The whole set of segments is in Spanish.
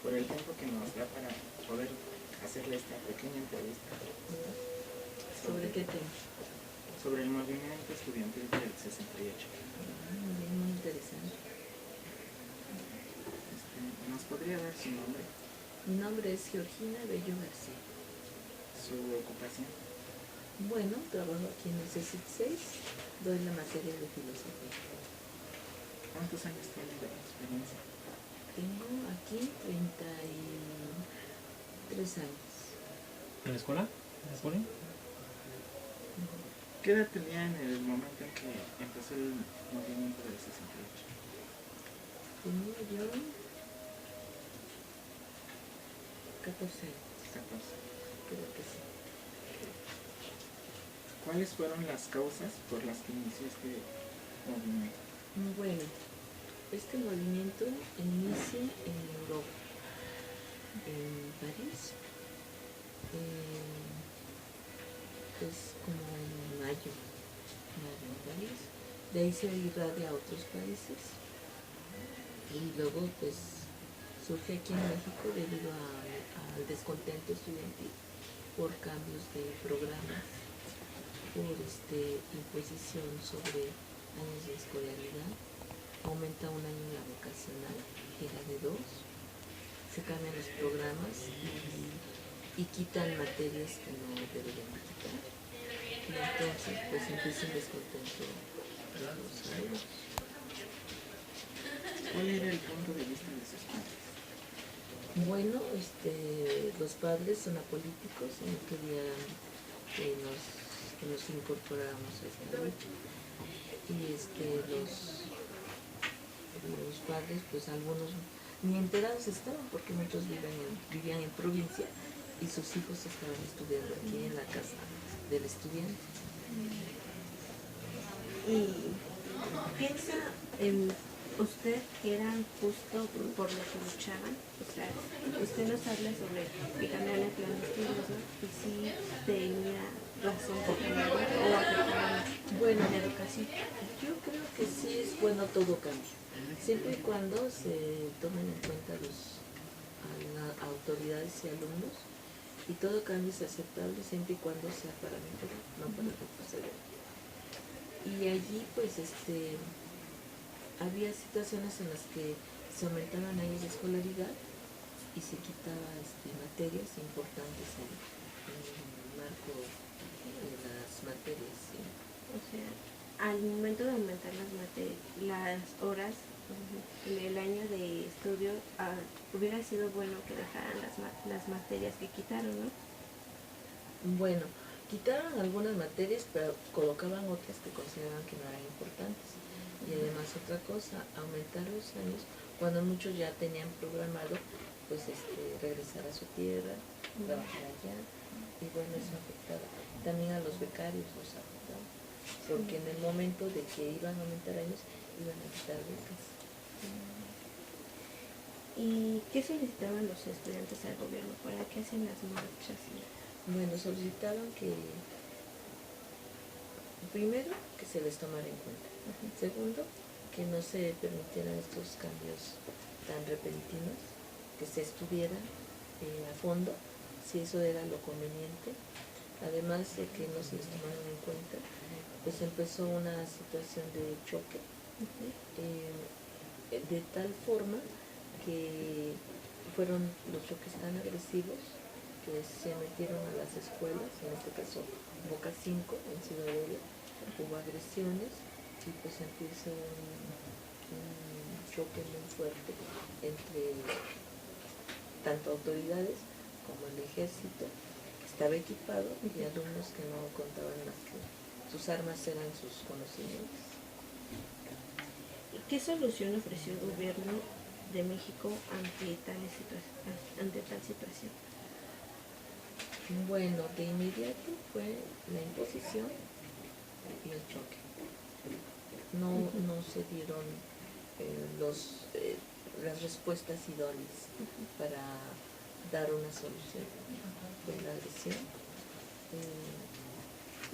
por el tiempo que nos da para poder hacerle esta pequeña entrevista. ¿Sobre qué tema? Sobre el movimiento estudiantil del 68. Muy interesante. ¿Nos podría dar su nombre? Mi nombre es Georgina Bello García. ¿Su ocupación? Bueno, trabajo aquí en el CECIT 6, doy la materia de filosofía. ¿Cuántos años tiene de experiencia? Tengo aquí 33 años. ¿En la escuela? ¿En la escuela? ¿Qué edad tenía en el momento en que empezó el movimiento del 68? Tenía yo 14 años. 14. Creo que sí. ¿Cuáles fueron las causas por las que inició este movimiento? Bueno, este movimiento inicia en Europa, en París, es como en mayo en París. De ahí se irradia a otros países y luego pues surge aquí en México debido al descontento estudiantil por cambios de programas, por imposición sobre años de escolaridad. Aumenta un año la vocacional, que era de 2, se cambian los programas y quitan materias que no deberían quitar, y entonces pues empieza el descontento de los alumnos. ¿Cuál era el punto de vista de sus padres? Bueno, los padres son apolíticos y no querían que nos incorporáramos a esta lucha. Y los padres, pues algunos ni enterados estaban, porque muchos vivían en provincia y sus hijos estaban estudiando aquí en la casa del estudiante. ¿Y piensa usted que era justo por lo que luchaban? O sea, usted nos habla sobre que cambiaron el plan de estudios, ¿no? Y sí tenía razón por cambiarlo o afectaban Bueno, la educación. yo creo que sí es bueno todo cambio, siempre y cuando se tomen en cuenta las autoridades y alumnos, y todo cambio es aceptable siempre y cuando sea para mejorar, no para retroceder. Y allí pues había situaciones en las que se aumentaban años de escolaridad y se quitaba materias importantes en el marco de las materias. ¿Sí? O sea, al momento de aumentar las horas en el año de estudio, hubiera sido bueno que dejaran las materias que quitaron, ¿no? Bueno, quitaron algunas materias, pero colocaban otras que consideraban que no eran importantes. Y además otra cosa, aumentar los años cuando muchos ya tenían programado pues regresar a su tierra, trabajar allá, y bueno, eso afectaba. También a los becarios los afectaba, porque en el momento de que iban a aumentar años, iban a quitar becas. ¿Y qué solicitaban los estudiantes al gobierno? ¿Para qué hacen las marchas? Bueno, solicitaban que, primero, que se les tomara en cuenta. Segundo, que no se permitieran estos cambios tan repentinos, que se estuviera a fondo si eso era lo conveniente. Además de que no se les tomaron en cuenta, pues empezó una situación de choque, de tal forma que fueron los choques tan agresivos que se metieron a las escuelas, en este caso Boca 5 en Ciudad Aurelia, hubo agresiones y pues empieza un choque muy fuerte entre tanto autoridades como el ejército, que estaba equipado, y alumnos que no contaban más que sus armas eran sus conocimientos. ¿Qué solución ofreció el gobierno de México ante tal situación? Bueno, de inmediato fue la imposición y el choque. No se dieron las respuestas idóneas para dar una solución. Fue la agresión.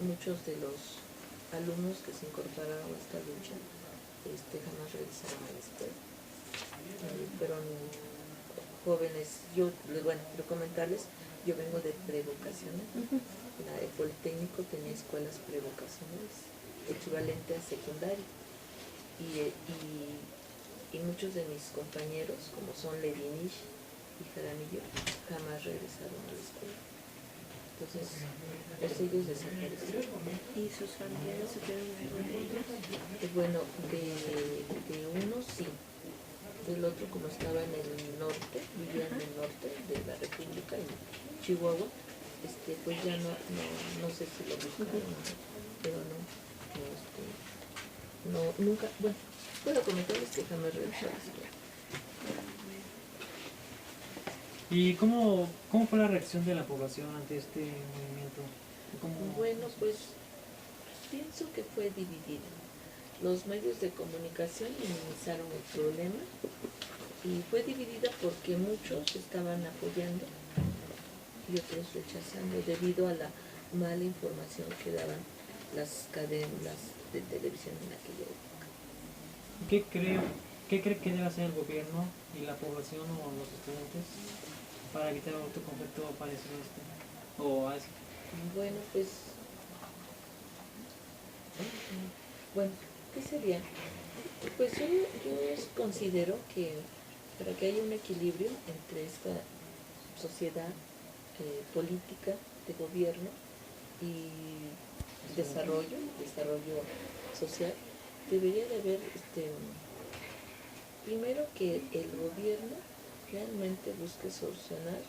Muchos de los alumnos que se incorporaron a esta lucha jamás regresaron a la escuela. Fueron jóvenes, bueno, quiero comentarles, yo vengo de prevocacional. El Politécnico tenía escuelas prevocacionales, equivalente a secundaria. Y muchos de mis compañeros, como son Ledinish y Jaramillo, jamás regresaron a la escuela. Entonces, ellos desaparecieron. ¿Y sus familiares supieron algo de ellos? Bueno, de uno sí, del otro como estaba en el norte, vivía en el norte de la República, en Chihuahua, pues ya no sé si lo buscaron, pero no, nunca, bueno, puedo comentarles que jamás regresó a la escuela. ¿Y cómo fue la reacción de la población ante este movimiento? Bueno, pues pienso que fue dividida. Los medios de comunicación minimizaron el problema y fue dividida porque muchos estaban apoyando y otros rechazando debido a la mala información que daban las cadenas de televisión en aquella época. ¿Qué cree que debe hacer el gobierno y la población o los estudiantes para evitar otro conflicto parecido a este? O a ese? Bueno, ¿qué sería? Pues yo considero que para que haya un equilibrio entre esta sociedad política, de gobierno y desarrollo social, debería de haber primero que el gobierno realmente busque solucionar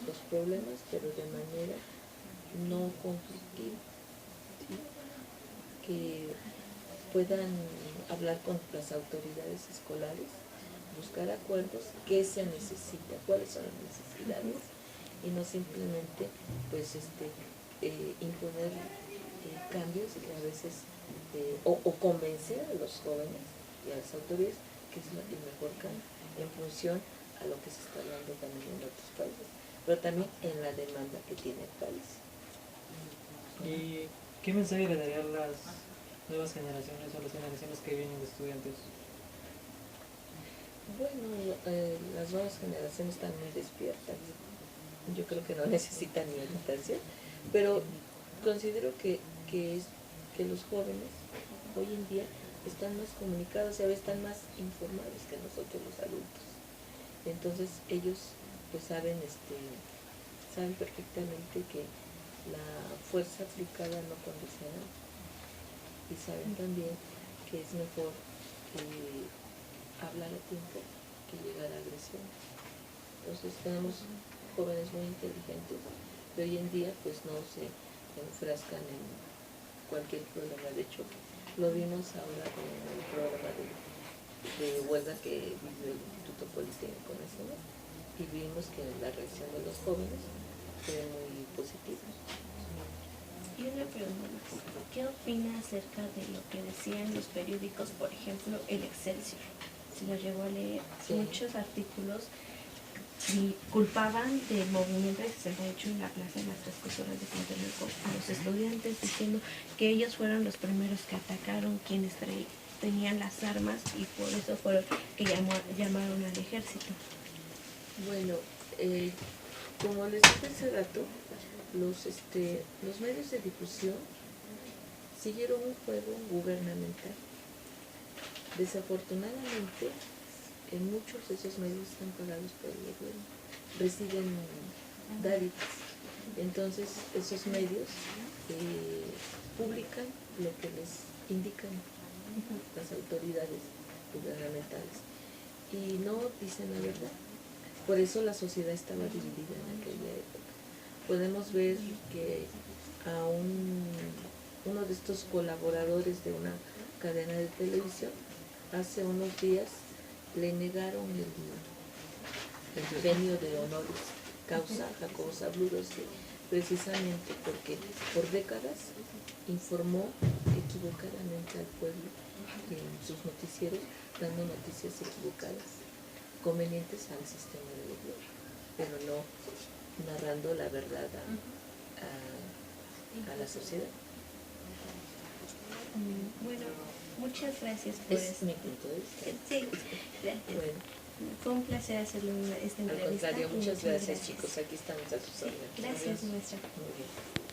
los problemas, pero de manera no conflictiva, ¿sí? Que puedan hablar con las autoridades escolares, buscar acuerdos, qué se necesita, cuáles son las necesidades, y no simplemente pues imponer cambios que a veces o convencer a los jóvenes y a las autoridades que es el mejor cambio en función a lo que se está hablando también en otros países, pero también en la demanda que tiene el país. ¿Y qué mensaje le daría a las nuevas generaciones o las generaciones que vienen de estudiantes? Bueno, las nuevas generaciones están muy despiertas. Yo creo que no necesitan ni educación, pero considero que los jóvenes hoy en día están más comunicados y a veces están más informados que nosotros los adultos. Entonces ellos pues saben perfectamente que la fuerza aplicada no conduce a nada. Y saben también que es mejor hablar a tiempo que llegar a agresiones. Entonces tenemos jóvenes muy inteligentes que hoy en día pues no se enfrascan en cualquier problema. De hecho, lo vimos ahora con el programa de huelga que vivió el Instituto Politécnico Nacional y vimos que la reacción de los jóvenes fue muy positiva. Y una pregunta más, ¿qué opina acerca de lo que decían los periódicos, por ejemplo, el Excelsior? Se lo llegó a leer, Sí. Muchos artículos y culpaban del movimiento que se había hecho en la Plaza de las Tres Culturas de Tlatelolco a los estudiantes, diciendo que ellos fueron los primeros que atacaron, quienes tenían las armas, y por eso fueron que llamaron al ejército. Bueno, como les dije hace rato, los medios de difusión siguieron un juego gubernamental. Desafortunadamente, muchos de esos medios están pagados por el gobierno, reciben dádivas. Entonces, esos medios publican lo que les indican las autoridades gubernamentales y no dicen la verdad. Por eso la sociedad estaba dividida en aquella época. Podemos ver que a uno de estos colaboradores de una cadena de televisión hace unos días le negaron el premio de honoris causa a Jacobo Zabludowski, precisamente porque por décadas informó equivocadamente al pueblo en sus noticieros, dando noticias equivocadas, convenientes al sistema de gobierno, pero no narrando la verdad a la sociedad. Bueno, muchas gracias por Es eso. mi punto de vista. Sí, gracias. Bueno. Fue un placer hacerle esta Al entrevista. contrario, y muchas gracias, chicos. Aquí estamos a sus órdenes. Gracias, maestra. Muy bien.